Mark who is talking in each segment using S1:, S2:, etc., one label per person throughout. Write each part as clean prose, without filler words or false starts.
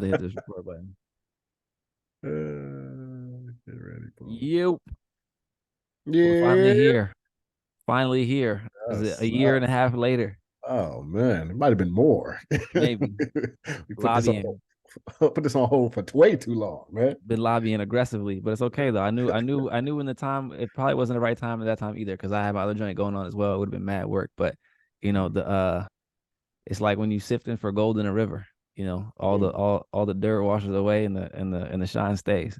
S1: to hit this record button.
S2: Get ready, Paul.
S1: Yep. We're finally
S2: Yeah.
S1: here. Finally here. Is it a
S2: Yes.
S1: year and a half later?
S2: Oh man, it might have been more.
S1: Maybe.
S2: We put this on
S1: Lobbying.
S2: put this on hold for way too long, man.
S1: Been lobbying aggressively, but it's okay though. I knew in the time it probably wasn't the right time at that time either because I have other joint going on as well. It would have been mad work, but the it's like when you sifting for gold in a river. All the
S2: Mm.
S1: all the dirt washes away and the shine stays.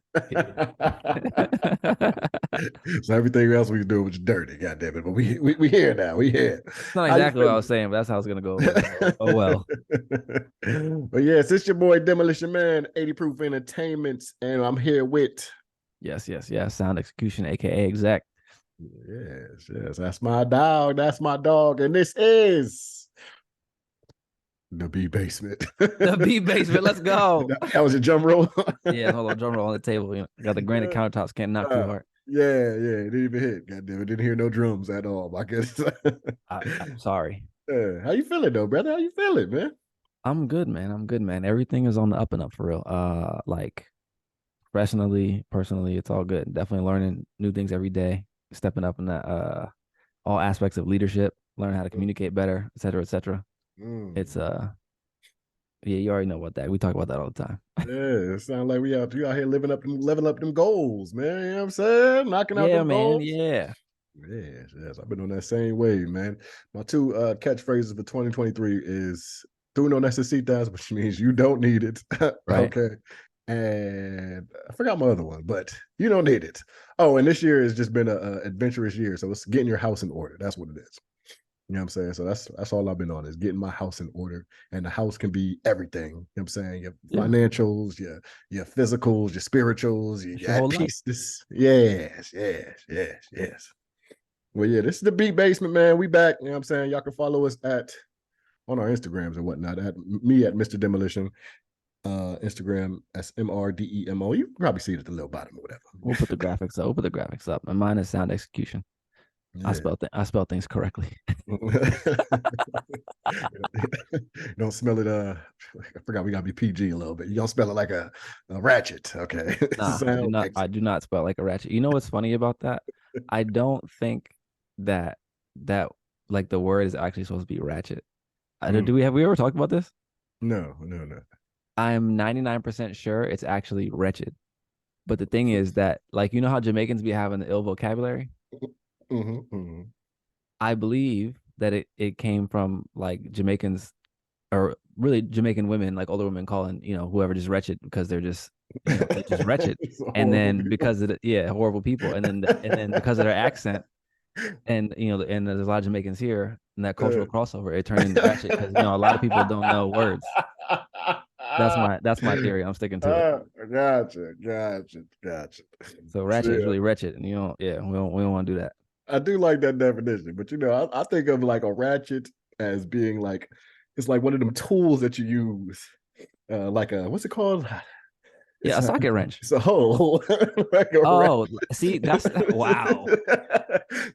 S2: So everything else we do was dirty, goddamn it. But we here now. We here.
S1: It's not
S2: How you
S1: exactly what I
S2: feeling?
S1: was saying, but that's how it's gonna go over. So, oh well.
S2: But yes, it's your boy Demolition Man, 80 Proof Entertainments, and I'm here with
S1: Yes, yes, yes. Sound execution, aka exec.
S2: yes. That's my dog. That's my dog. And this is the B basement.
S1: The B basement. Let's go.
S2: That was a drum roll.
S1: Yeah, hold on, drum roll on the table. Got the granite countertops, can't knock too hard.
S2: Yeah. It didn't even hit. Goddamn, it didn't hear no drums at all. My goodness.
S1: I'm sorry.
S2: How you feeling though, brother? How you feeling, man?
S1: I'm good, man. I'm good, man. Everything is on the up and up for real. Like professionally, personally, it's all good. Definitely learning new things every day, stepping up in that all aspects of leadership, learning how to communicate better, et cetera, et cetera. It's
S2: Mm.
S1: yeah, you already know about that. We talk about that all the time.
S2: Yeah, it sounds like you out here living up them goals, man. You know what I'm saying? Knocking out
S1: Yeah,
S2: them
S1: man.
S2: goals.
S1: Yeah.
S2: Yes. I've been on that same wave, man. My two catchphrases for 2023 is "Tú no necesitas," which means you don't need it.
S1: Right.
S2: Okay. And I forgot my other one, but you don't need it. Oh, and this year has just been a adventurous year. So it's getting your house in order. That's what it is. You know what I'm saying? So that's all I've been on is getting my house in order. And the house can be everything. You know what I'm saying? Your
S1: Yeah.
S2: financials, your physicals, your spirituals,
S1: It's
S2: your
S1: your
S2: at
S1: whole life.
S2: peace. Yes. Well, yeah, this is the Beat Basement, man. We back. You know what I'm saying? Y'all can follow us on our Instagrams and whatnot. At me at Mr. Demolition. Instagram SMRDEMO. You can probably see it at the little bottom or whatever.
S1: We'll put the graphics up. We'll put the graphics up. And mine is sound execution.
S2: Yeah.
S1: I spell things correctly.
S2: Don't smell it. I forgot we gotta be PG a little bit. You don't spell it like a ratchet. Okay.
S1: Nah, I do
S2: Sound
S1: not. I
S2: exit.
S1: do not spell like a ratchet. You know what's funny about that? I don't think that that like the word is actually supposed to be ratchet. Do
S2: Mm.
S1: we ever talked about this?
S2: No.
S1: I'm 99% sure it's actually wretched. But the thing is that like how Jamaicans be having the ill vocabulary?
S2: Mm-hmm.
S1: I believe that it came from like Jamaicans or really Jamaican women, like older women calling, whoever just wretched because they're just wretched.
S2: It's
S1: And
S2: horrible
S1: then
S2: people.
S1: because of horrible people. And then because of their accent and and there's a lot of Jamaicans here and that cultural crossover, it turned into ratchet because a lot of people don't know words. That's my theory. I'm sticking to it.
S2: Gotcha.
S1: So
S2: So,
S1: ratchet is
S2: yeah,
S1: really wretched, and we don't want to do that.
S2: I do like that definition, but I think of like a ratchet as being like it's like one of them tools that you use, like a what's it called?
S1: Yeah,
S2: It's
S1: a
S2: a
S1: socket wrench.
S2: it's a hole, like a rat.
S1: Oh, see, that's wow.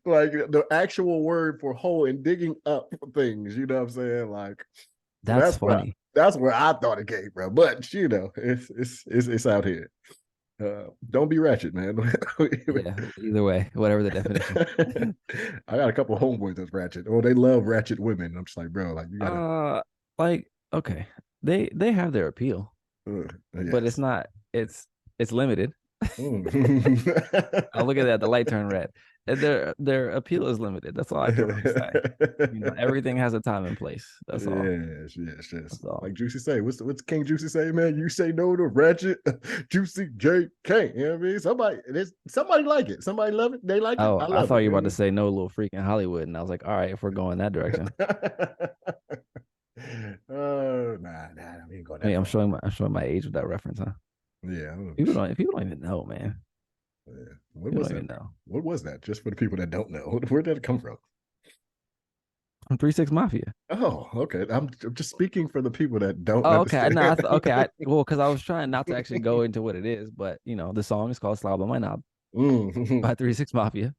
S2: Like the actual word for hole and digging up things. You know what I'm saying? Like
S1: That's funny.
S2: that's where I thought it came from. But it's out here. Don't be ratchet, man.
S1: Yeah, either way, whatever the definition.
S2: I got a couple of homeboys that's ratchet. Oh, they love ratchet women. I'm just like, bro, like you gotta.
S1: Uh, like okay, they have their appeal, but it's
S2: Yes.
S1: not. It's limited.
S2: Mm.
S1: I look at that. The light turned red. And their appeal is limited. That's all I can really say. Everything has a time and place. That's all.
S2: Yes.
S1: That's all.
S2: Like Juicy say, what's King Juicy say, man? You say no to Ratchet, Juicy JK. You know what I mean? Somebody like it. Somebody love it. They like it.
S1: Oh,
S2: I
S1: I
S2: love
S1: thought
S2: it.
S1: you were
S2: You
S1: about to say no little freak in Hollywood, and I was like, all right, if we're going that direction.
S2: know what I mean? Oh, we ain't going
S1: I
S2: that
S1: mean, I'm
S2: far.
S1: showing my age with that reference, huh?
S2: Yeah, I don't know.
S1: People don't even know, man.
S2: Yeah. What
S1: People
S2: was
S1: don't
S2: that?
S1: even know.
S2: What was that? Just for the people that don't know, where did it come from?
S1: I'm 3 6 Mafia.
S2: Oh, okay. I'm just speaking for the people that don't
S1: Oh, okay. No,
S2: understand.
S1: okay. Well, because I was trying not to actually go into what it is, but the song is called "Slob on My Knob"
S2: Mm.
S1: by 3 6 Mafia.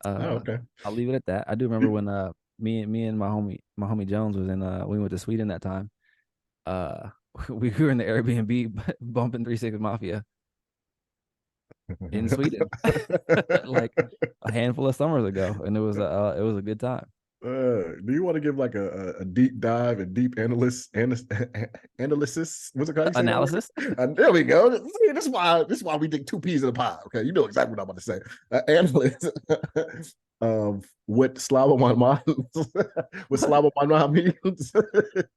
S2: Oh,
S1: Uh,
S2: okay.
S1: I'll leave it at that. I do remember when me and my homie Jones was in we went to Sweden that time. we were in the Airbnb bumping 3 6 Mafia in Sweden, like a handful of summers ago, and it was a good time.
S2: Do you want to give like a deep dive and deep analysis? What's it called? You say that word?
S1: Analysis.
S2: And there we go. See, this is why we think two peas in a pod. Okay, you know exactly what I'm about to say. Analyst of what Slava Mama what Slava Mama means.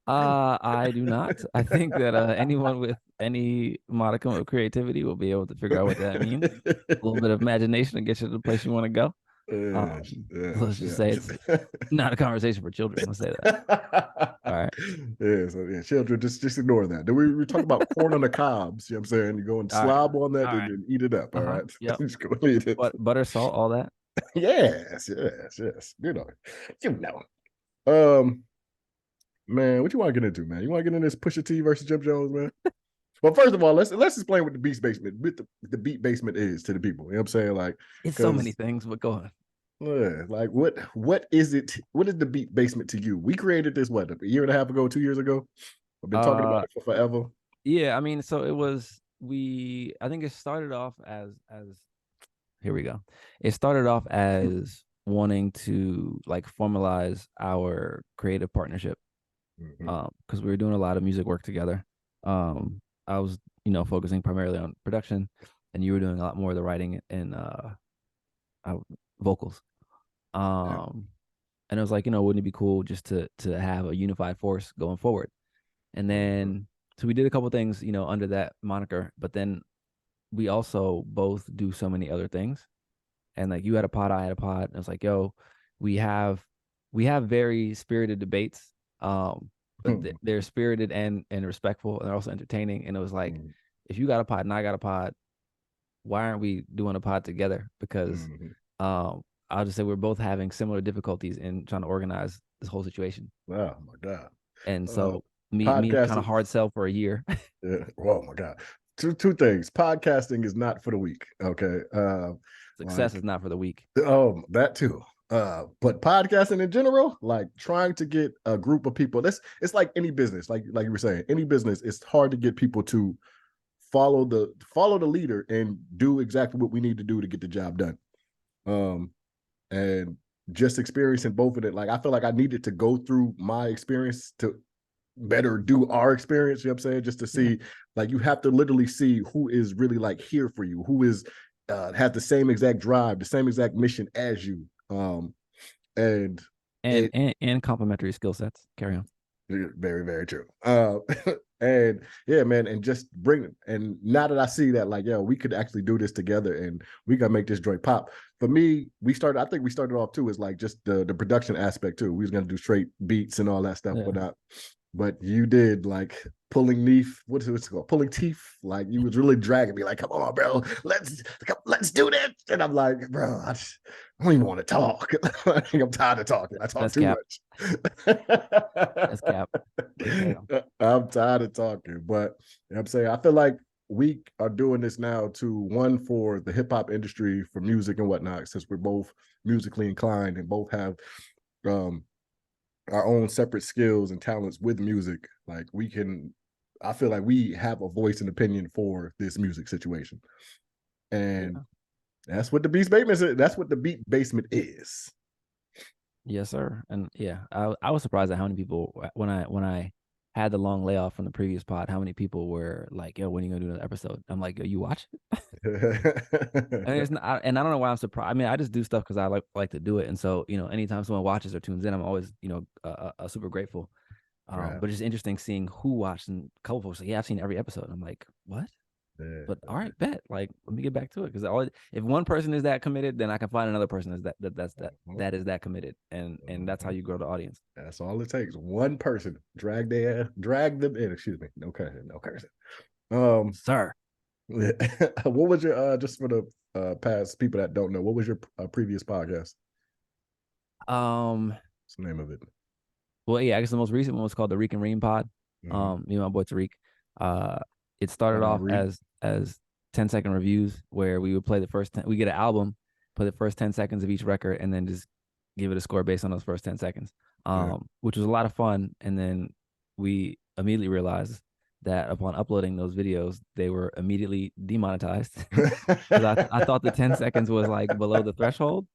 S1: I do not. I think that anyone with any modicum of creativity will be able to figure out what that means. A little bit of imagination to get you to the place you want to go.
S2: Yes,
S1: Let's
S2: yes,
S1: just say
S2: yes.
S1: it's not a conversation for children. Let's say that. All right.
S2: Yeah, so yeah, children, just ignore that. Then we talk about corn on the cobs. You know what I'm saying? You go and
S1: All right.
S2: slob on that
S1: All
S2: and,
S1: right.
S2: and eat it up. All
S1: Uh-huh.
S2: right.
S1: Yep.
S2: Just go and eat it.
S1: But butter, salt, all that.
S2: Yes, yes, yes. You know. Um, man, what you want to get into, man? You want to get into this Pusha T versus Jim Jones, man? Well, first of all, let's explain what the beat basement is to the people. You know what I'm saying? Like,
S1: It's so many
S2: because
S1: things, but go on.
S2: like what is it? What is the beat basement to you? We created this what, a year and a half ago, 2 years ago. I've been talking about
S1: Uh
S2: it for forever.
S1: yeah, I mean, so it was I think it started off as here we go. It started off as wanting to like formalize our creative partnership.
S2: Mhm.
S1: Because we were doing a lot of music work together. I was, focusing primarily on production, and you were doing a lot more of the writing and uh vocals.
S2: Yeah.
S1: Um, and it was like, wouldn't it be cool just to have a unified force going forward? And
S2: Mhm.
S1: then so we did a couple things, under that moniker, but then we also both do so many other things. And like you had a pod, I had a pod, and it was like, yo, we have we have very spirited debates. But they're spirited and respectful, and they're also entertaining. And it was like,
S2: Mhm.
S1: if you got a pod and I got a pod, why aren't we doing a pod together? Because
S2: Mhm.
S1: I'll just say we're both having similar difficulties in trying to organize this whole situation.
S2: Oh my god.
S1: And
S2: Uh,
S1: so me trying to
S2: Podcasting.
S1: hard sell for a year.
S2: Yeah. Oh my god. Two things. Podcasting is not for the weak. Okay.
S1: Success
S2: Like
S1: is not for the weak.
S2: that too. But podcasting in general, like trying to get a group of people, that's it's like any business, like you were saying, any business, it's hard to get people to follow the leader and do exactly what we need to do to get the job done. Um, and just experiencing both of it, like I feel like I needed to go through my experience to better do our experience, you know what I'm saying? Just to
S1: Yeah.
S2: see, like you have to literally see who is really like here for you, who is has the same exact drive, the same exact mission as you. And
S1: And
S2: it
S1: and complementary skill sets. Carry on.
S2: very, very true. And yeah, man, and just bring it. And now that I see that, like, we could actually do this together and we gotta make this joint pop. For me, I think we started off too, is like just the production aspect too. We was gonna do straight beats and all that stuff,
S1: Yeah.
S2: but you did like pulling teeth. What's it called? Pulling teeth. Like you was really dragging me. Like, come on, bro, let's do this. And I'm like, bro, I don't even want to talk. I'm tired of talking. I talk
S1: That's
S2: too
S1: cap.
S2: much.
S1: That's cap. But carry on.
S2: I'm tired of talking, but I'm saying I feel like we are doing this now to one for the hip hop industry, for music and whatnot, since we're both musically inclined and both have um our own separate skills and talents with music. Like I feel like we have a voice and opinion for this music situation. And
S1: Yeah.
S2: that's what the beat basement is. That's what the beat basement is.
S1: Yes, sir. And yeah, I was surprised at how many people when I had the long layoff from the previous pod, how many people were like, "Yo, when are you gonna do another episode?" I'm like, "Yo, you watch it?" And it's not, and I don't know why I'm surprised. I mean, I just do stuff because I like to do it, and so anytime someone watches or tunes in, I'm always super grateful.
S2: Right.
S1: But it's interesting seeing who watched, and a couple folks like, "Yeah, I've seen every episode." I'm like, "What?"
S2: Yeah.
S1: But all right, bet. Like, let me get back to it because if one person is that committed, then I can find another person that is that committed, and that's how you grow the audience.
S2: That's all it takes. One person drag them in. Excuse me. No cursing. No cursing.
S1: Sir.
S2: What was your just for the past people that don't know, what was your previous podcast?
S1: Um,
S2: What's the name of it?
S1: well, yeah, I guess the most recent one was called the Reek and Reem Pod.
S2: Mm-hmm.
S1: Me and my boy Tariq. Uh, it started
S2: Shout out
S1: off
S2: Reek.
S1: as 10-second reviews where we would play the first 10, we get an album, play the first 10 seconds of each record, and then just give it a score based on those first 10 seconds.
S2: Yeah.
S1: Which was a lot of fun. And then we immediately realized that upon uploading those videos, they were immediately demonetized because I thought the 10 seconds was like below the threshold,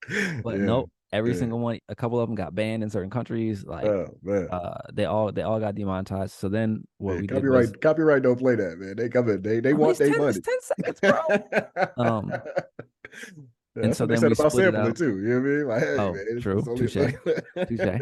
S1: but
S2: Yeah,
S1: nope. Every
S2: yeah.
S1: single one, a couple of them got banned in certain countries. Like,
S2: Oh man.
S1: they all got demonetized. So then what
S2: Hey,
S1: we did was
S2: copyright don't play that, man. They come in, they
S1: at
S2: want
S1: least
S2: their
S1: 10, it's
S2: money.
S1: 10 seconds, bro.
S2: Yeah,
S1: Um, and
S2: that's
S1: so
S2: what they
S1: then
S2: said
S1: we
S2: about
S1: split it
S2: sampling
S1: out.
S2: too. You know what I mean? Like, hey,
S1: Oh,
S2: man, it's
S1: true.
S2: only
S1: Touche. Touche.
S2: yeah.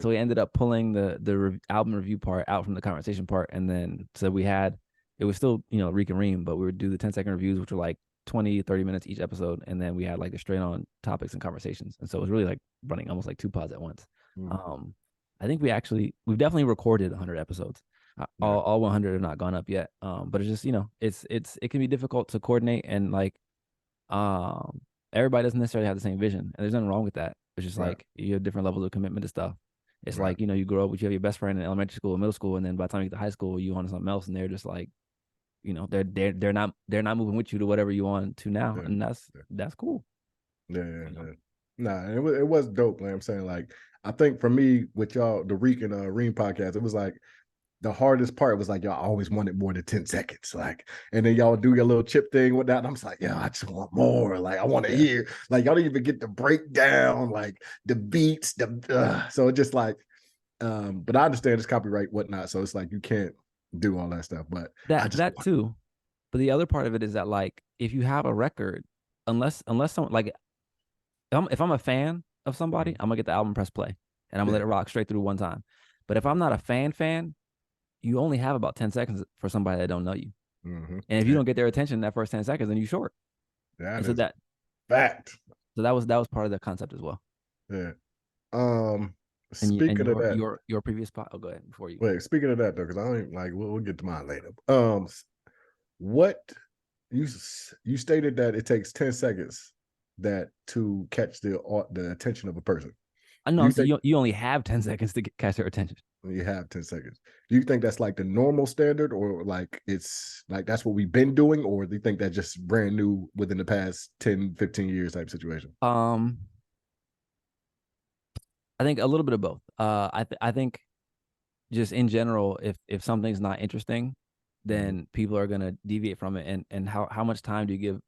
S1: So we ended up pulling the album review part out from the conversation part, and then so we had it was still Reek and Reem, but we would do the 10-second reviews, which were like 20, 30 minutes each episode, and then we had like the straight on topics and conversations, and so it was really like running almost like two pods at once.
S2: Mm,
S1: Um, I think we've definitely recorded 100 episodes.
S2: yeah,
S1: All 100 have not gone up yet. But it's just it can be difficult to coordinate and like um, everybody doesn't necessarily have the same vision, and there's nothing wrong with that. It's just
S2: right,
S1: like you have different levels of commitment to stuff. It's
S2: right.
S1: like you grow up with you have your best friend in elementary school, and middle school, and then by the time you get to high school, you on to something else, and they're just like they're not moving with you to whatever you want to now,
S2: Yeah,
S1: and that's
S2: yeah,
S1: that's cool.
S2: yeah, yeah,
S1: You know,
S2: yeah. Nah, it was dope. Like I'm saying, like I think for me with y'all, the Reek and Reem podcast, it was like the hardest part was like y'all always wanted more than 10 seconds. Like, and then y'all do your little chip thing with that. And I'm just like, yeah, I just want more. Like, I want to
S1: yeah.
S2: hear. Like, y'all didn't even get the breakdown, like the beats, so it just like but I understand it's copyright, whatnot. So it's like you can't do all that stuff. But I just
S1: That
S2: want
S1: too. But the other part of it is that like if you have a record, unless someone like if I'm a fan of somebody,
S2: mm-hmm.
S1: I'm gonna get the album press play and I'm gonna let
S2: Yeah.
S1: it rock straight through one time. But if I'm not a fan, you only have about 10 seconds for somebody that don't know you.
S2: Mm-hmm.
S1: And if you
S2: Yeah.
S1: don't get their attention in that first 10 seconds, then you short.
S2: That
S1: And so
S2: is
S1: that
S2: fact.
S1: so that was part of the concept as well.
S2: Yeah.
S1: And
S2: Speaking of that,
S1: your previous part. Oh, go ahead before you.
S2: wait, speaking of that though, because I don't even, like we'll get to mine later. What you you stated that it takes 10 seconds that to catch the attention of a person.
S1: I know
S2: Do
S1: I'm
S2: you
S1: saying
S2: think
S1: you only have 10 seconds to catch their attention.
S2: you have 10 seconds? Do you think that's like the normal standard, or like it's like that's what we've been doing, or do you think that just brand new within the past 10, 15 years type situation?
S1: Um, I think a little bit of both. I think just in general, if something's not interesting,
S2: Mm-hmm.
S1: then people are gonna deviate from it. And how much time do you give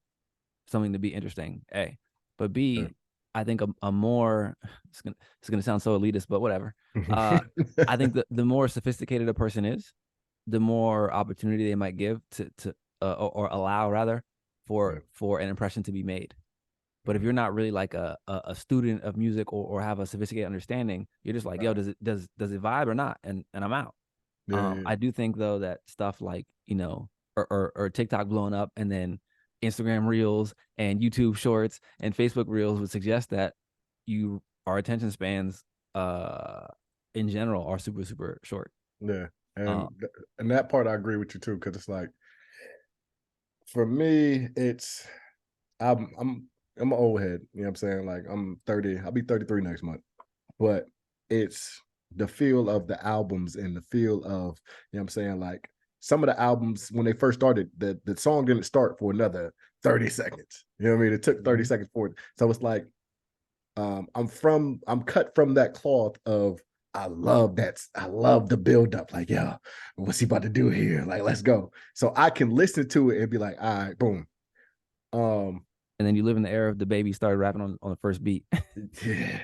S1: something to be interesting? A, but
S2: Yeah.
S1: B, I think a more it's gonna sound so elitist, but whatever. Uh, I think the more sophisticated a person is, the more opportunity they might give to or allow rather
S2: Yeah.
S1: for an impression to be made. But if
S2: Mhm.
S1: you're not really like a student of music or have a sophisticated understanding, you're just like, yo,
S2: Right.
S1: does it vibe or not? And I'm out.
S2: Yeah, yeah,
S1: I do think though that stuff like or TikTok blowing up and then Instagram Reels and YouTube Shorts and Facebook Reels would suggest that our attention spans uh in general are super super short.
S2: yeah.
S1: Uh,
S2: And that part I agree with you too, because it's like for me, it's I'm I'm I'm an old head. You know what I'm saying? Like I'm 30. I'll be 33 next month. But it's the feel of the albums and the feel of, you know what I'm saying? Like some of the albums when they first started, the song didn't start for another 30 seconds. You know what I mean? It took 30
S1: mhm.
S2: seconds for it. So it's like I'm cut from that cloth of I love the build up. Like, yeah, what's he about to do here? Like, let's go. So I can listen to it and be like, all right, boom. Um,
S1: And then you live in the era of the baby started rapping on the first beat.
S2: yeah.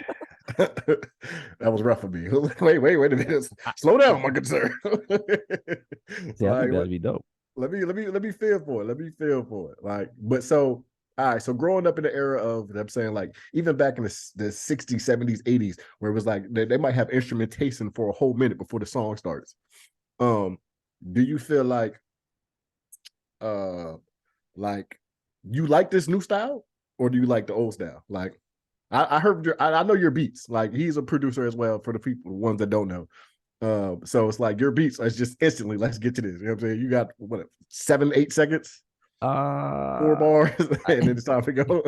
S2: That was rough for me. Wait a minute. Slow down, my good sir.
S1: See, I think
S2: Like,
S1: that'd be dope.
S2: let me feel for it. Let me feel for it. Like, but so all right, so growing up in the era of I'm saying like even back in the 60s, 70s, 80s, where it was like they might have instrumentation for a whole minute before the song starts. Um, do you feel uh like you like this new style or do you like the old style? Like I heard I know your beats. Like he's a producer as well for the people, the ones that don't know. So it's like your beats is just instantly, let's get to this. You know what I'm saying? You got what 7, 8 seconds, four
S1: Uh,
S2: bars, and
S1: I,
S2: then it's time to go.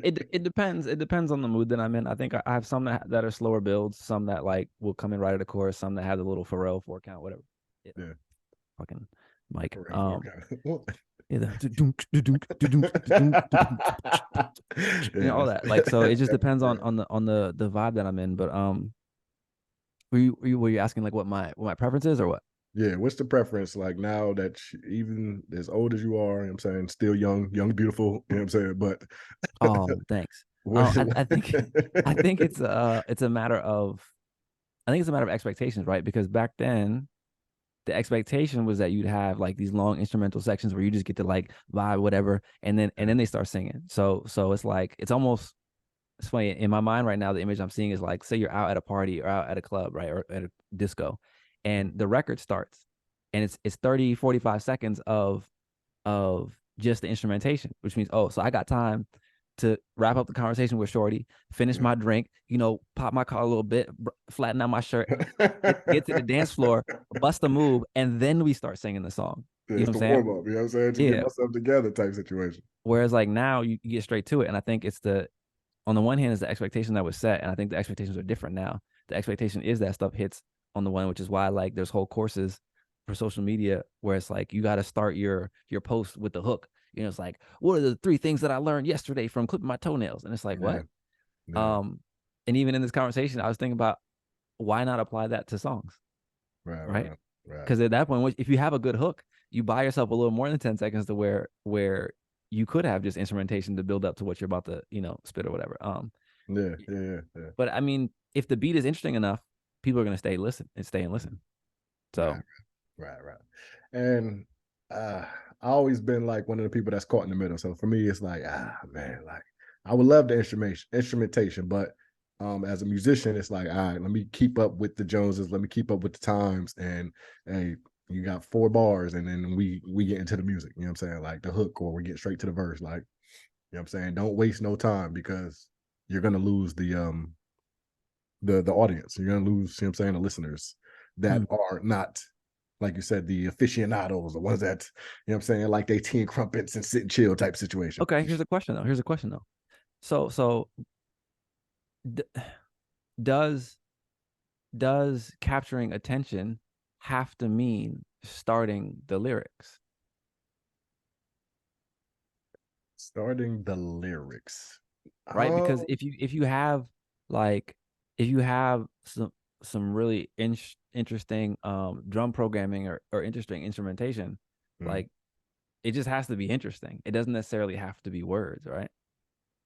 S1: it depends. It depends on the mood that I'm in. I think I have some that are slower builds, some that like will come in right at the chorus, some that have the little Pharrell 4 count, whatever. Yeah,
S2: Yeah.
S1: fucking Mike.
S2: Around four count.
S1: Yeah, all
S2: Yeah.
S1: that. Like, so it just depends on
S2: Right.
S1: the vibe that I'm in. But were you asking like what my preference is or what?
S2: Yeah, what's the preference like now that even as old as you are, you know what I'm saying, still young, beautiful, you know what I'm saying? But
S1: Oh, thanks.
S2: what,
S1: I think I think it's a matter of I think it's a matter of expectations, right? Because back then the expectation was that you'd have like these long instrumental sections where you just get to like vibe whatever, and then they start singing. So it's like it's funny in my mind right now. The image I'm seeing is like, say you're out at a party or out at a club, right, or at a disco, and the record starts, and it's 30 45 seconds of just the instrumentation, which means, oh, so I got time to wrap up the conversation with Shorty, finish my drink, pop my collar a little bit, flatten out my shirt, get to the dance floor, bust a move, and then we start singing the song. You
S2: it's
S1: know
S2: the
S1: what I'm saying?
S2: warm up, you know what I'm saying? To get
S1: Yeah.
S2: myself together type situation.
S1: Whereas like now you get straight to it. And I think it's on the one hand is the expectation that was set. And I think the expectations are different now. The expectation is that stuff hits on the one, which is why like there's whole courses for social media where it's like you got to start your post with the hook. It's like, what are the three things that I learned yesterday from clipping my toenails? And it's like,
S2: Yeah,
S1: what?
S2: yeah,
S1: Um, and even in this conversation, I was thinking about why not apply that to songs,
S2: right,
S1: right?
S2: right, right.
S1: Because at that point, if you have a good hook, you buy yourself a little more than 10 seconds to where you could have just instrumentation to build up to what you're about to, spit or whatever.
S2: Yeah, yeah, yeah, yeah.
S1: But I mean, if the beat is interesting enough, people are gonna stay and listen.
S2: Right,
S1: So
S2: right, right. And I always been like one of the people that's caught in the middle. So for me, it's like, man, like I would love the instrumentation, but as a musician, it's like, all right, let me keep up with the Joneses, let me keep up with the times. And hey, you got 4 bars, and then we get into the music, you know what I'm saying? Like the hook, or we get straight to the verse. Like, you know what I'm saying? Don't waste no time because you're gonna lose the audience. You're gonna lose, you know what I'm saying, the listeners
S1: hmm.
S2: that are not, like you said, the aficionados, the ones that, you know what I'm saying, like they tea and crumpets and sit and chill type situation.
S1: Okay, here's a question though. So d- does capturing attention have to mean starting the lyrics?
S2: Starting the lyrics.
S1: Right? Because
S2: Oh,
S1: if you have like if you have some really interesting drum programming or interesting instrumentation,
S2: mm,
S1: like it just has to be interesting. It doesn't necessarily have to be words, right?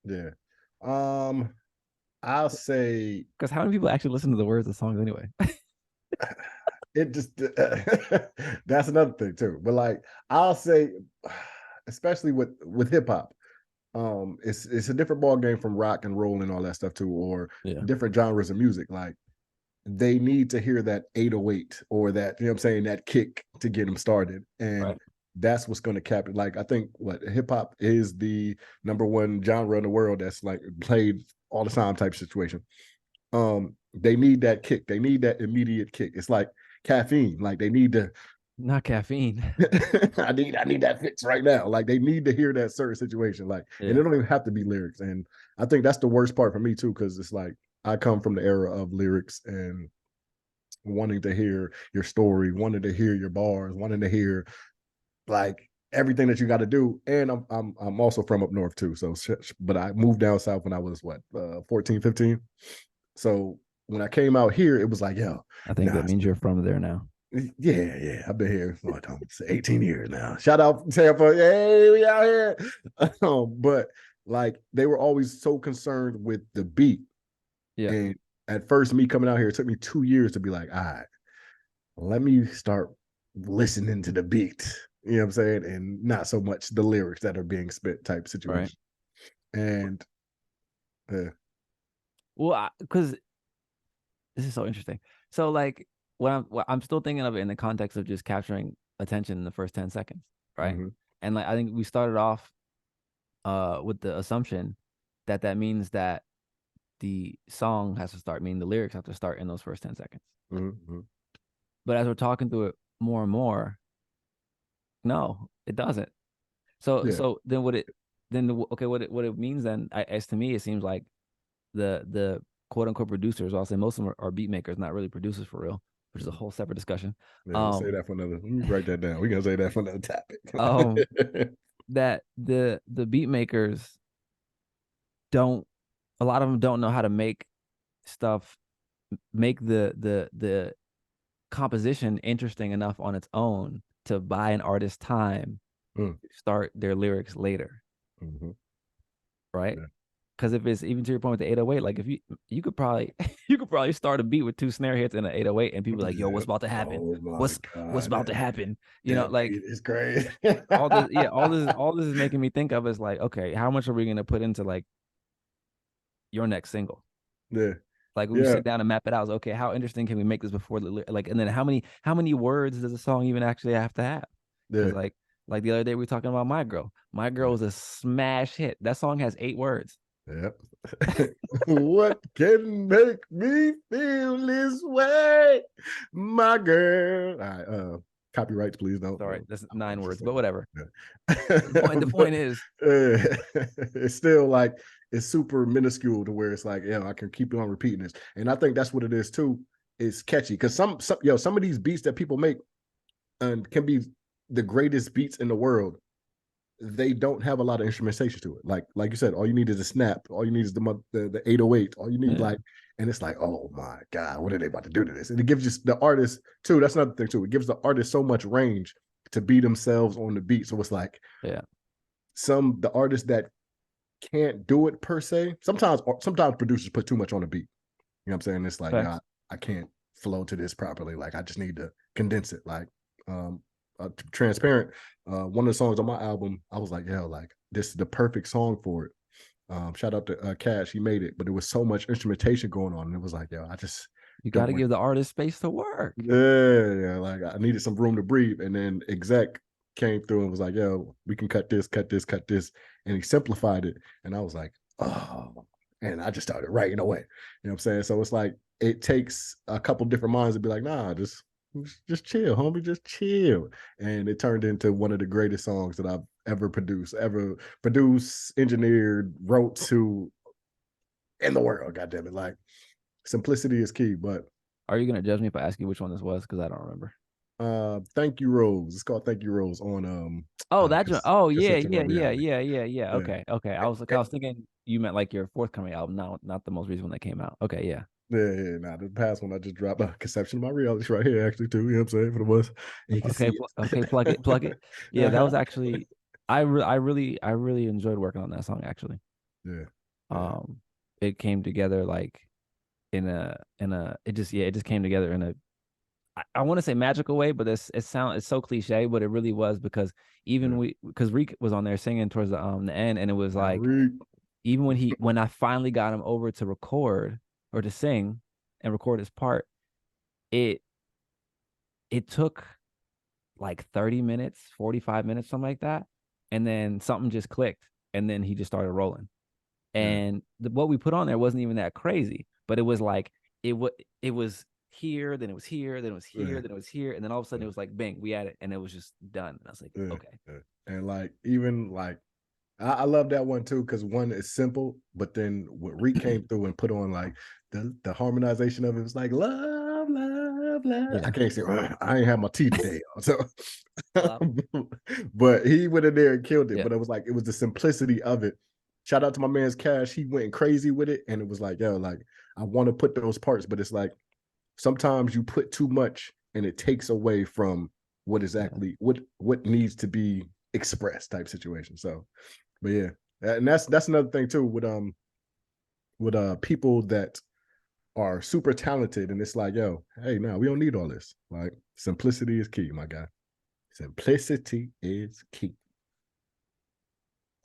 S2: yeah. Um, I'll say
S1: Because how many people actually listen to the words of songs anyway?
S2: it just that's another thing too. But like I'll say, especially with hip hop, it's a different ball game from rock and roll and all that stuff too, or
S1: Yeah.
S2: different genres of music. Like they need to hear that 808 or that, you know what I'm saying, that kick to get them started. And
S1: Right.
S2: that's what's going to cap it. Like I think what hip hop is the number one genre in the world that's like played all the time type situation. They need that kick. They need that immediate kick. It's like caffeine. Like they need to
S1: Not caffeine.
S2: I need that fix right now. Like they need to hear that certain situation. Like, and
S1: Yeah.
S2: it don't even have to be lyrics. And I think that's the worst part for me too, because it's like I come from the era of lyrics and wanting to hear your story, wanting to hear your bars, wanting to hear like everything that you got to do. And I'm also from up north too. So, but I moved down south when I was what 14, 15. So when I came out here, it was like, yo,
S1: I think
S2: nah,
S1: that means you're from there now.
S2: yeah, yeah. I've been here what, 18 years now. Shout out Tampa. Hey, we out here. But like they were always so concerned with the beat.
S1: Yeah.
S2: And at first, me coming out here, it took me 2 years to be like, all right, let me start listening to the beat. You know what I'm saying? And not so much the lyrics that are being spit type
S1: Right.
S2: situation. And uh,
S1: Well, because this is so interesting. So like what I'm still thinking of it in the context of just capturing attention in the first 10 seconds, right?
S2: mhm,
S1: And like I think we started off with the assumption that that means that the song has to start, meaning the lyrics have to start in those first 10 seconds.
S2: mhm, mhm.
S1: But as we're talking through it more and more, no, it doesn't. So
S2: Yeah.
S1: so then okay, what it means then, as to me, it seems like the quote unquote producers, I'll say most of them are beat makers, not really producers for real, which is a
S2: Mhm.
S1: whole separate discussion.
S2: Yeah, we'll say
S1: Um,
S2: that for another. Let me write that down. We're gonna say that for another topic.
S1: um, that the beat makers don't, a lot of them don't know how to make stuff, make the composition interesting enough on its own to buy an artist time
S2: Mm.
S1: to start their lyrics later,
S2: Mm-hmm.
S1: right?
S2: Yeah.
S1: Because if it's even to your point with the 808, like if you could probably you could probably start a beat with two snare hits and an 808, and people are like, yo,
S2: Yeah.
S1: what's about to happen?
S2: Oh my
S1: What's
S2: God.
S1: about to happen? You know,
S2: That
S1: like
S2: beat is crazy.
S1: all this, yeah, all this is making me think of is like, okay, how much are we gonna put into like your next single?
S2: Yeah.
S1: Like when we
S2: Yeah.
S1: sit down and map it out, okay, how interesting can we make this before the like, and then how many words does a song even actually have to have? Because
S2: Yeah.
S1: like the other day we were talking about My Girl. My Girl
S2: Yeah.
S1: was a smash hit. That song has 8 words.
S2: Yep. What can make me feel this way, my girl? All right, copyrights, please don't.
S1: Sorry,
S2: No,
S1: that's
S2: I'm
S1: 9 words,
S2: just
S1: but
S2: saying.
S1: whatever. The
S2: Yeah.
S1: point the
S2: But
S1: point is,
S2: it's still like it's super minuscule to where it's like, yeah, I can keep on repeating this, and I think that's what it is too. It's catchy because some of these beats that people make and can be the greatest beats in the world, they don't have a lot of instrumentation to it. Like you said, all you need is a snap. All you need is the 808. All you need
S1: yeah,
S2: like, and it's like, oh my God, what are they about to do to this? And it gives just the artist too. That's another thing too. It gives the artist so much range to be themselves on the beat. So it's like
S1: yeah,
S2: the artists that can't do it per se. Sometimes producers put too much on the beat. You know what I'm saying? It's like, yeah,
S1: facts.
S2: I can't flow to this properly. Like I just need to condense it. Like um transparent. One of the songs on my album, I was like, yeah, like this is the perfect song for it. Shout out to Cash, he made it, but there was so much instrumentation going on, and it was like, yo, I just
S1: You got
S2: don't
S1: to
S2: want.
S1: give the artist space to work.
S2: Yeah, like I needed some room to breathe, and then Exec came through and was like, yo, we can cut this, cut this, cut this, and he simplified it, and I was like, oh, and I just started writing away. You know what I'm saying? So it's like it takes a couple different minds to be like, nah, just chill, homie, just chill. And it turned into one of the greatest songs that I've ever produced, engineered, wrote to in the world. God damn it. Like simplicity is key. But
S1: Are you gonna judge me if I ask you which one this was? Because I don't remember.
S2: Thank You Rose. It's called Thank You Rose on
S1: Oh, that's oh yeah,
S2: Conception
S1: yeah, yeah,
S2: reality.
S1: yeah, yeah, yeah.
S2: Yeah.
S1: Okay, okay. I was thinking you meant like your forthcoming album, not the most recent one that came out. Okay, yeah.
S2: Yeah. Nah, the past one I just dropped a Conception of My Reality right here, actually, too. You know what I'm saying? For the was. And you can
S1: Okay,
S2: see it.
S1: okay, plug it, plug it. Yeah, that
S2: Uh-huh.
S1: was actually I really enjoyed working on that song actually.
S2: Yeah. Yeah.
S1: Um, it came together like in a it just came together in a I want to say magical way, but it's so cliche, but it really was because even
S2: Yeah.
S1: we because Reek was on there singing towards the end, and it was like
S2: Reek.
S1: even when I finally got him over to record or to sing and record his part, it it took like 30 minutes, 45 minutes, something like that. And then something just clicked and then he just started rolling.
S2: Yeah.
S1: And what we put on there wasn't even that crazy, but it was like it was here, then it was here, then it was here,
S2: Yeah.
S1: then it was here, and then all of a sudden it was like bang, we had it, and it was just done. And I was like,
S2: Yeah.
S1: okay,
S2: Yeah. And like even like I love that one too because one is simple, but then what Reek came through and put on like the harmonization of it was like love, love, love. I
S1: yeah,
S2: can't say I ain't have my tea today, so
S1: hello,
S2: but he went in there and killed it.
S1: yeah,
S2: But it was like it was the simplicity of it. Shout out to my man's Cash. He went crazy with it, and it was like, yo, like I want to put those parts, but it's like sometimes you put too much and it takes away from what is
S1: yeah,
S2: actually what needs to be expressed type situation. So but yeah, and that's another thing too with people that are super talented, and it's like, yo, hey, now we don't need all this. Like simplicity is key, my guy. Simplicity is key.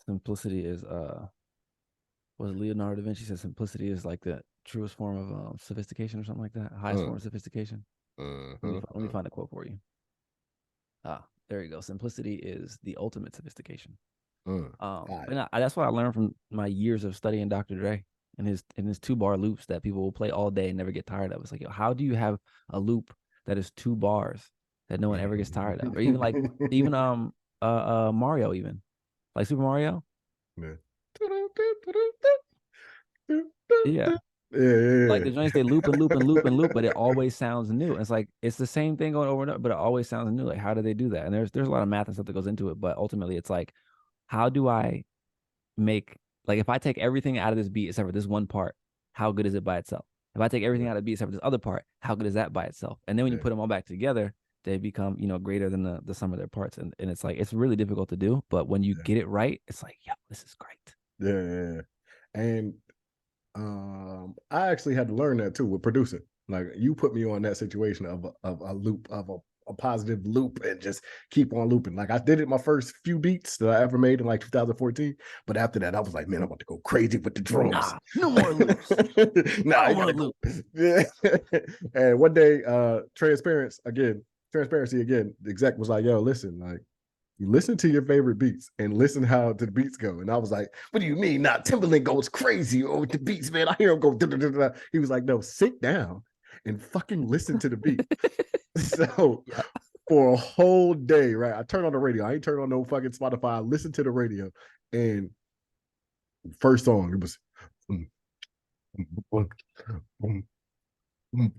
S1: simplicity is was Leonardo da Vinci said simplicity is like the truest form of sophistication or something like that, highest
S2: Uh,
S1: form of sophistication. Let me find a quote for you. Ah, there you go. Simplicity is the ultimate sophistication.
S2: got it.
S1: And that's what I learned from my years of studying Dr. Dre and his 2 bar loops that people will play all day and never get tired of. It's like, yo, how do you have a loop that is 2 bars that no one ever gets tired of? Or even like even Mario, even like Super Mario.
S2: Yeah.
S1: Yeah. Like
S2: Yeah,
S1: the joints they loop and loop and loop and loop, but it always sounds new. It's like it's the same thing going over and over, but it always sounds new. Like how do they do that? And there's a lot of math and stuff that goes into it, but ultimately it's like, how do I make like if I take everything out of this beat except for this one part, how good is it by itself? If I take everything
S2: Yeah.
S1: out of the beat except for this other part, how good is that by itself? And then when you
S2: Yeah.
S1: put them all back together, they become, greater than the sum of their parts. And it's like, it's really difficult to do. But when you
S2: Yeah.
S1: get it right, it's like, yo, this is great.
S2: Yeah. Yeah. And I actually had to learn that too with producing. Like you put me on that situation of a loop of a positive loop and just keep on looping. Like I did it my first few beats that I ever made in like 2014, but after that I was like, man, I'm about to go crazy with the drums.
S1: Nah, no more loops.
S2: Nah,
S1: I
S2: I
S1: don't want
S2: gotta
S1: to
S2: go.
S1: loop.
S2: Yeah. And one day, transparency again. The exec was like, yo, listen, like you listen to your favorite beats and listen how the beats go. And I was like, what do you mean? Now Timberland goes crazy over the beats, man. I hear him go. Da, da, da, da. He was like, no, sit down and fucking listen to the beat. So
S1: Yeah,
S2: for a whole day, right? I turned on the radio. I ain't turned on no fucking Spotify. I listened to the radio. And first song, it was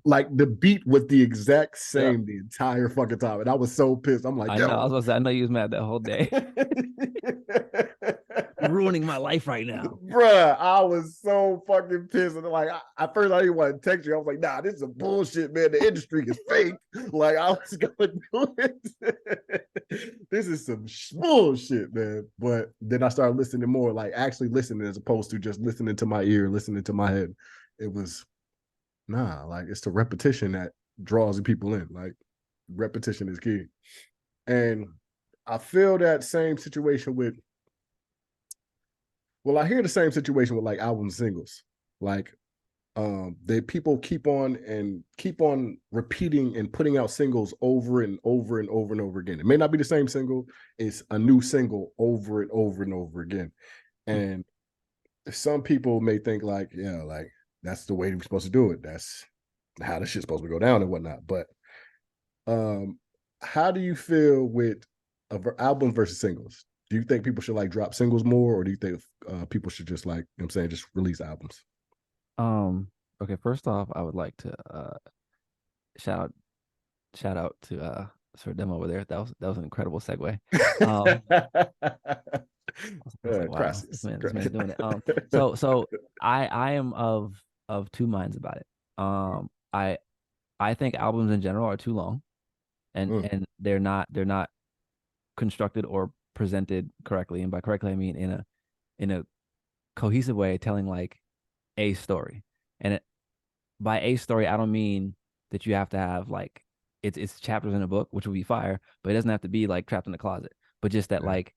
S2: like the beat was the exact
S1: yeah.
S2: same the entire fucking time. And I was so pissed. I'm like,
S1: I know. I was
S2: yo.
S1: about to say, I know you was mad that whole day. You're ruining my life right now.
S2: Bruh, I was so fucking pissed. And like, at first, I didn't want to text you. I was like, nah, this is a bullshit, man. The industry is fake. Like, I was gonna do it. This is some bullshit, man. But then I started listening more, like actually listening as opposed to just listening to my ear, listening to my head. It was, nah, like, it's the repetition that draws people in. Like, repetition is key. And I feel that same situation with, well, I hear the same situation with like album singles. Like they people keep on repeating and putting out singles over and over and over and over again. It may not be the same single, it's a new single over and over and over again. And some people may think like, yeah, like that's the way we're supposed to do it. That's how the shit's supposed to go down and whatnot. But um how do you feel with albums versus singles? Do you think people should like drop singles more, or do you think people should just like, you know what I'm saying, just release albums?
S1: Um, okay, first off, I would like to shout out shout out to Sir Dem over there. That was an incredible segue. Um, I was like, wow, this
S2: Crisis.
S1: man, this man's doing it. So I am of two minds about it. I think albums in general are too long, and
S2: Mm,
S1: and they're not constructed or presented correctly. And by correctly, I mean in a cohesive way, telling like a story. And by a story, I don't mean that you have to have like it's chapters in a book, which would be fire, but it doesn't have to be like trapped in the closet. But just that
S2: yeah,
S1: like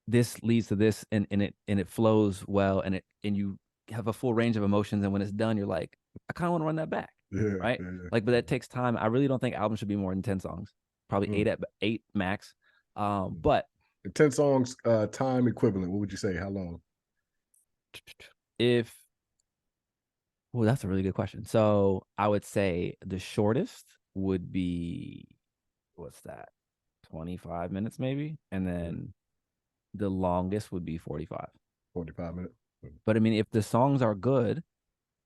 S1: this leads to this, and it flows well, and you have a full range of emotions, and when it's done, you're like, I kind of want to run that back,
S2: yeah,
S1: right?
S2: yeah,
S1: Like, but that takes time. I really don't think albums should be more than 10 songs, probably
S2: mm,
S1: eight max.
S2: mm.
S1: But
S2: 10 songs, time equivalent. What would you say? How long?
S1: if well, that's a really good question. So I would say the shortest would be what's that? 25 minutes maybe, and
S2: Yeah,
S1: then the longest would be 45.
S2: 45 minutes.
S1: But I mean, if the songs are good,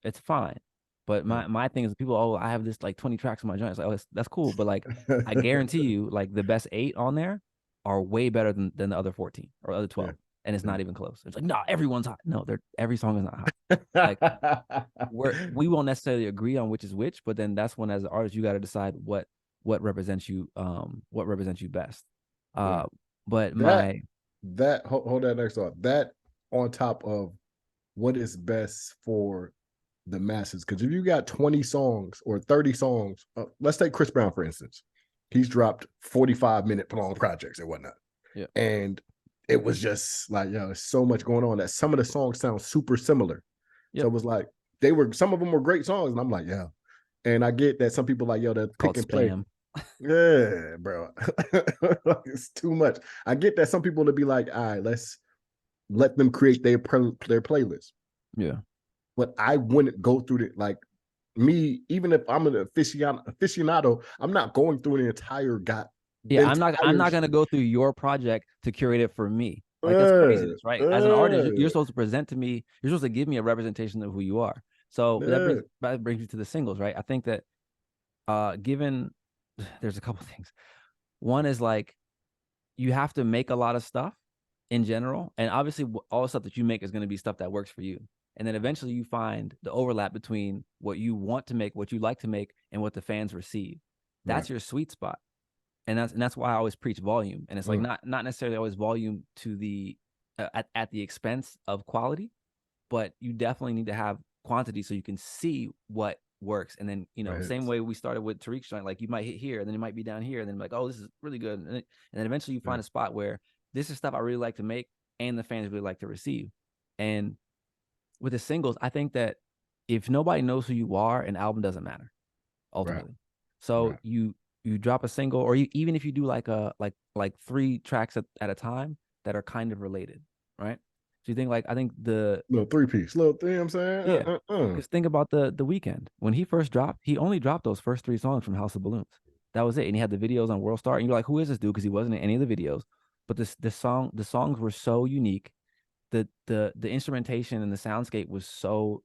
S1: it's fine. But
S2: Yeah.
S1: my thing is people, oh, I have this like 20 tracks on my joint. It's like, oh, that's cool. But like I guarantee you, like the best eight on there are way better than the other 14 or other
S2: Yeah.
S1: 12. And it's
S2: Yeah.
S1: not even close. It's like, no, everyone's hot. No, they're every song is not hot. Like we won't necessarily agree on which is which, but then that's when as an artist you got to decide what represents you best.
S2: Yeah.
S1: Uh but
S2: That
S1: my
S2: hold that next thought. That on top of what is best for the masses. Because if you got 20 songs or 30 songs, let's take Chris Brown for instance. He's dropped 45-minute long projects and whatnot.
S1: Yeah.
S2: And it was just like, yo, there's so much going on that some of the songs sound super similar. So
S1: Yep.
S2: it was like some of them were great songs, and I'm like, yeah. And I get that some people like, yo, they'll
S1: It's
S2: pick
S1: called
S2: and play.
S1: spam.
S2: Yeah, bro. It's too much. I get that some people to be like, all right, let's let them create their playlist.
S1: Yeah.
S2: But I wouldn't go through it like me, even if I'm an aficionado, I'm not going through an entire the
S1: Yeah, I'm not
S2: entire
S1: gonna go through your project to curate it for me. Like that's craziness, right? As an artist, you're supposed to present to me, you're supposed to give me a representation of who you are. So that brings you to the singles, right? I think that given there's a couple things. One is like you have to make a lot of stuff in general, and obviously all the stuff that you make is going to be stuff that works for you. And then eventually you find the overlap between what you want to make, what you like to make, and what the fans receive.
S2: Right.
S1: That's your sweet spot. And that's why I always preach volume. And it's like
S2: Mm,
S1: not necessarily always volume to the at the expense of quality, but you definitely need to have quantity so you can see what works. And then,
S2: my
S1: same
S2: hits.
S1: way we started with Tariq's joint, like you might hit here, and then it might be down here, and then like, oh, this is really good. And then eventually you
S2: Yeah.
S1: find a spot where this is stuff I really like to make and the fans really like to receive. And with the singles, I think that if nobody knows who you are, an album doesn't matter
S2: Right.
S1: ultimately. So
S2: Right.
S1: you drop a single, or even if you do like a like 3 tracks at a time that are kind of related, right? So you think like I think the
S2: Little three piece. Little thing, you know what I'm saying?
S1: yeah, because think about the weekend when he first dropped, he only dropped those first 3 songs from House of Balloons. That was it, and he had the videos on World Star, and you're like, who is this dude? Because he wasn't in any of the videos. But the songs were so unique. The instrumentation and the soundscape was so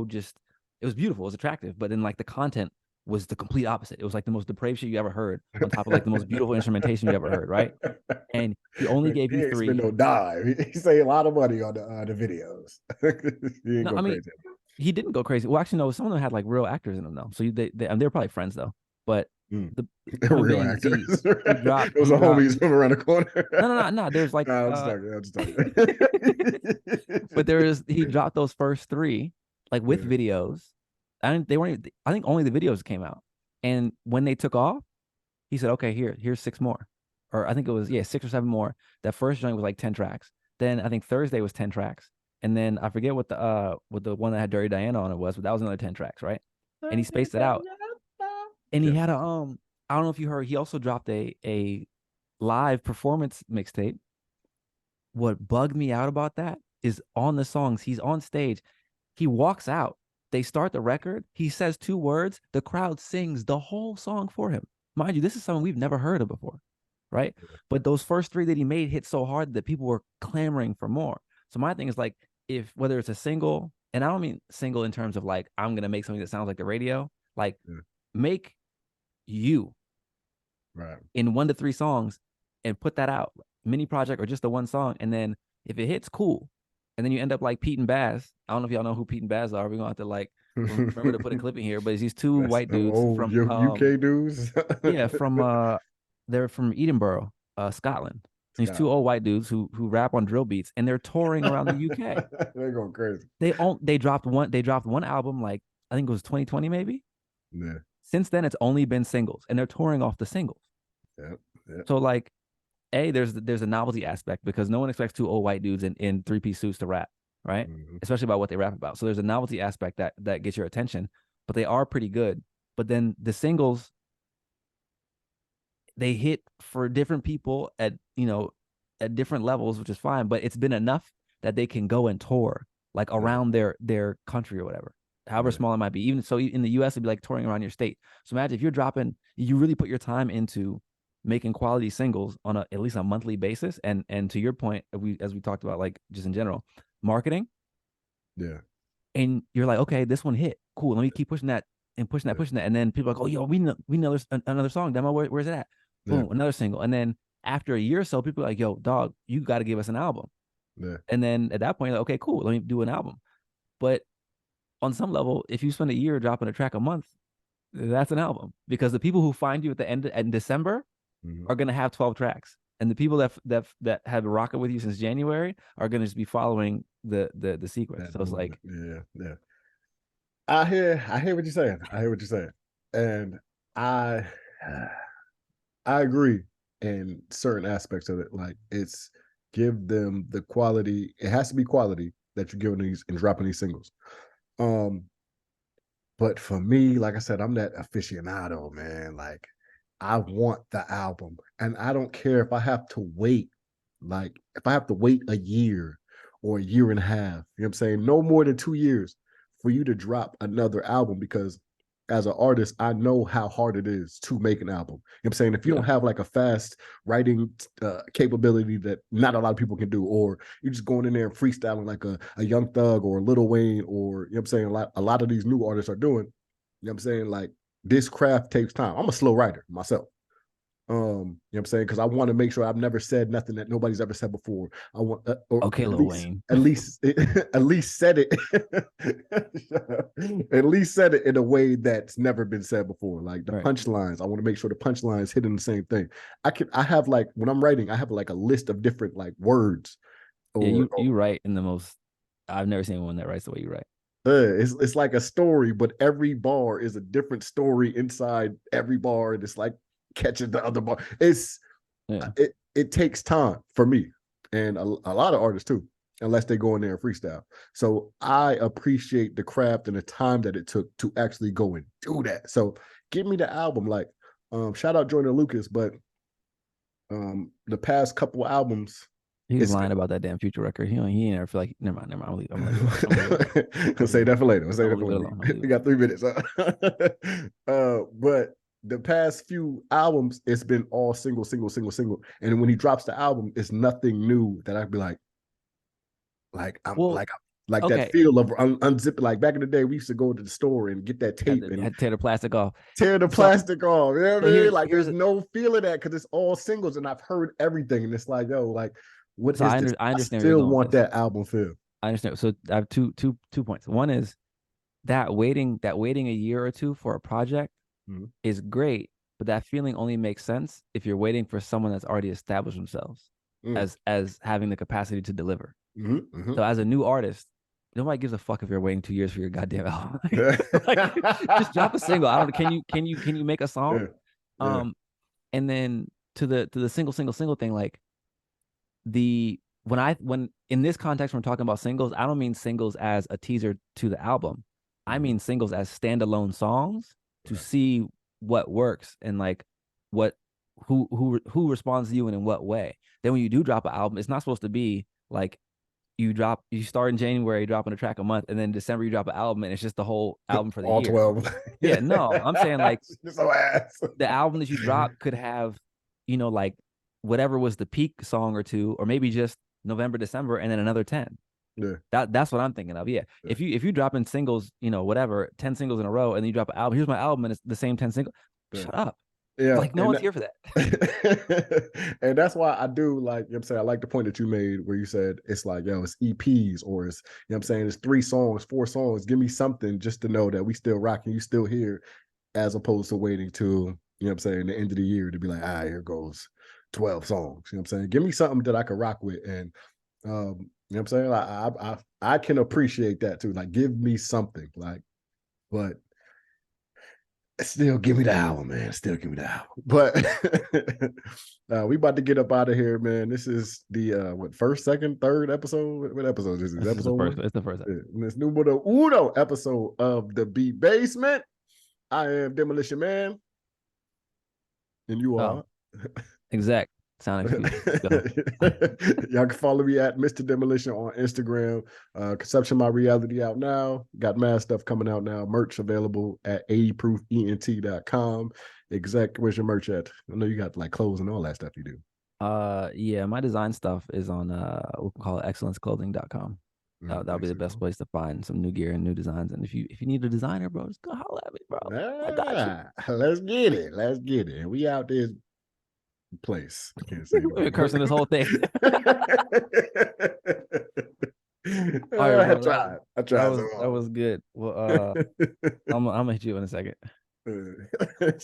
S1: just it was beautiful, it was attractive, but then like the content was the complete opposite. It was like the most depraved shit you ever heard on top of like the most beautiful instrumentation you ever heard, right? And he only gave
S2: He
S1: you
S2: ain't spend
S1: three.
S2: no dime. He saved a lot of money on the videos. He ain't
S1: No,
S2: go
S1: I mean
S2: crazy.
S1: he didn't go crazy. Well, actually, no, some of them had like real actors in them though, so they're probably friends though. But
S2: Mm.
S1: the point
S2: Real
S1: being is
S2: actors.
S1: he dropped
S2: Those
S1: he
S2: are
S1: dropped
S2: homies from around the corner.
S1: no. There's like
S2: Nah, I'm just talking. I'm just talking.
S1: but he dropped those first 3 like with
S2: Yeah.
S1: videos. And they weren't even, I think only the videos came out. And when they took off, he said, okay, here's 6 more. Or I think it was, yeah, 6 or 7 more. That first joint was like 10 tracks. Then I think Thursday was 10 tracks. And then I forget what the one that had Dirty Diana on it was, but that was another 10 tracks, right? And he spaced it out. And he
S2: Yeah.
S1: had a I don't know if you heard, he also dropped a live performance mixtape. What bugged me out about that is on the songs, he's on stage, he walks out, they start the record, he says 2 words, the crowd sings the whole song for him. Mind you, this is something we've never heard of before, right? But those first 3 that he made hit so hard that people were clamoring for more. So my thing is like, if whether it's a single, and I don't mean single in terms of like I'm gonna make something that sounds like the radio, like
S2: Yeah.
S1: make you
S2: Right.
S1: in 1 to 3 songs and put that out, mini project or just the one song. And then if it hits, cool. And then you end up like Pete and Baz. I don't know if y'all know who Pete and Baz are. We're gonna have to like remember to put a clip in here. But it's these 2
S2: That's
S1: white
S2: them
S1: dudes
S2: old
S1: from
S2: UK dudes.
S1: yeah, from they're from Edinburgh, Scotland. These 2 old
S2: Scotland.
S1: white dudes who rap on drill beats, and they're touring around the UK.
S2: They're going crazy.
S1: They dropped one album, like I think it was 2020 maybe.
S2: Yeah.
S1: Since then it's only been singles, and they're touring off the singles.
S2: Yeah. Yeah.
S1: So like there's a novelty aspect because no one expects 2 old white dudes in 3-piece suits to rap, right?
S2: Mhm.
S1: Especially about what they rap about. So there's a novelty aspect that gets your attention, but they are pretty good. But then the singles, they hit for different people at different levels, which is fine. But it's been enough that they can go and tour like
S2: Yeah.
S1: around their country or whatever, however
S2: Yeah.
S1: small it might be. Even so, in the U.S., it'd be like touring around your state. So imagine if you really put your time into making quality singles on at least a monthly basis. And to your point, as we talked about, like just in general, marketing,
S2: Yeah.
S1: and you're like, okay, this one hit, cool. Let me keep pushing that and
S2: Yeah.
S1: pushing that, and then people are like, oh, yo, we know there's another song demo. Where's it at?
S2: Yeah.
S1: Boom, another single, and then after a year or so, people are like, yo, dog, you got to give us an album.
S2: Yeah.
S1: And then at that point, like, okay, cool, let me do an album. But on some level, if you spend a year dropping a track a month, that's an album because the people who find you at the end in December
S2: Mhm.
S1: are going to have 12 tracks. And the people that have rocket with you since January are going to just be following the sequence.
S2: That
S1: So it's like,
S2: movement. Yeah. Yeah. I hear what you're saying. I hear what you're saying. And I I agree in certain aspects of it. Like it's give them the quality. It has to be quality that you're giving these and dropping these singles. Um, but for me, like I said, I'm that aficionado, man. Like I want the album. And I don't care if I have to wait, like if I have to wait a year or a year and a half, you know what I'm saying? No more than 2 years for you to drop another album because as an artist, I know how hard it is to make an album. You know what I'm saying? If you
S1: yeah,
S2: don't have like a fast writing capability that not a lot of people can do, or you're just going in there and freestyling like a Young Thug or a Lil Wayne, or you know what I'm saying, a lot of these new artists are doing, you know what I'm saying? Like this craft takes time. I'm a slow writer myself. You know what I'm saying? Because I want to make sure I've never said nothing that nobody's ever said before. I want, or
S1: Okay,
S2: at
S1: Lil
S2: least,
S1: Wayne.
S2: at least, at least said it, at least said it in a way that's never been said before. Like the
S1: Right.
S2: punchlines, I want to make sure the punchlines hitting the same thing. I have like when I'm writing, I have like a list of different like words
S1: Yeah,
S2: or
S1: you write in the most. I've never seen one that writes the way you write.
S2: it's like a story, but every bar is a different story inside every bar, and it's like catching the other bar.
S1: Yeah.
S2: It takes time for me and a lot of artists too, unless they go in there and freestyle. So I appreciate the craft and the time that it took to actually go and do that. So give me the album, like shout out Jordan Lucas, but the past couple albums,
S1: He was
S2: it's
S1: lying about that damn Future record. He ain't never feel like. Never mind. Never mind. I'm gonna leave it alone. I'm gonna leave it alone. I'm
S2: We'll
S1: gonna leave
S2: say
S1: it alone.
S2: that for later. We'll say
S1: I'm
S2: that
S1: gonna
S2: for
S1: leave it
S2: later.
S1: alone. I'm gonna leave it
S2: We
S1: alone.
S2: got 3 minutes. But the past few albums, it's been all single, single, single, single. And when he drops the album, it's nothing new that I'd be like I'm
S1: Well,
S2: like that
S1: okay.
S2: feel of unzipping. Like back in the day, we used to go to the store and get that tape and
S1: Had to tear the plastic off.
S2: tear the
S1: So
S2: plastic off. You know what
S1: so
S2: I mean?
S1: here's
S2: Like
S1: here's
S2: there's no feel of that because it's all singles and I've heard everything. And it's like, yo, like, what
S1: so
S2: is this?
S1: I
S2: I
S1: understand where you're
S2: still
S1: going with
S2: want
S1: this.
S2: that album feel.
S1: I understand. So I have two points. One is that waiting a year or two for a project
S2: Mhm.
S1: is great, but that feeling only makes sense if you're waiting for someone that's already established themselves
S2: Mm.
S1: as having the capacity to deliver.
S2: Mm-hmm.
S1: So as a new artist, nobody gives a fuck if you're waiting 2 years for your goddamn album. Like, just drop a single. I don't know. Can you make a
S2: Yeah.
S1: song?
S2: Yeah.
S1: Um, and then to the single thing, like the when in this context when we're talking about singles, I don't mean singles as a teaser to the album. I
S2: Mhm.
S1: mean singles as standalone songs to
S2: Right.
S1: see what works and like what who responds to you and in what way. Then when you do drop an album, it's not supposed to be like you start in January dropping a track a month, and then December you drop an album and it's just the whole album for the
S2: All
S1: year.
S2: 12.
S1: Yeah, no, I'm saying like
S2: So ass.
S1: the album that you drop could have, like whatever was the peak song or two, or maybe just November, December, and then another 10.
S2: Yeah.
S1: That's what I'm thinking of. Yeah.
S2: Yeah.
S1: If you drop in singles, whatever, 10 singles in a row, and then you drop an album, here's my album, and it's the same 10 singles.
S2: Yeah.
S1: Shut up.
S2: Yeah.
S1: Like no one's here for that.
S2: And that's why I do like, you know what I'm saying? I like the point that you made where you said it's like, yo, it's EPs or it's, you know what I'm saying? It's 3 songs, 4 songs. Give me something just to know that we still rocking, you still here, as opposed to waiting till, you know what I'm saying, the end of the year to be like, here goes 12 songs. You know what I'm saying? Give me something that I can rock with. And you know what I'm saying? I can appreciate that too. Like, give me something. Like, but still give me the album, man. Still give me the album. But we about to get up out of here, man. This is the first, second, third episode? What episode is this?
S1: This is the
S2: Episode
S1: first.
S2: one?
S1: It's the first.
S2: Yeah. This numero uno episode of the Beat Basement. I am Demolition Man. And you
S1: Oh,
S2: are.
S1: Exec. Sound Fusion. Let's go.
S2: Y'all can follow me at Mr. Demolition on Instagram. Conception My Reality out now. Got mad stuff coming out now. Merch available at 80proofent.com. Exec, where's your merch at? I know you got like clothes and all that stuff you do.
S1: Yeah, my design stuff is on we can call it excellenceclothing.com. That'll be the best place to find some new gear and new designs. And if you need a designer, bro, just go holler at me, bro. I got you.
S2: Let's get it. Let's get it. And we out there place. I can't say
S1: We've been cursing this whole thing. All right,
S2: I
S1: bro.
S2: tried. I tried so
S1: That
S2: hard.
S1: was good. Well, I'm gonna hit you in a second. All right.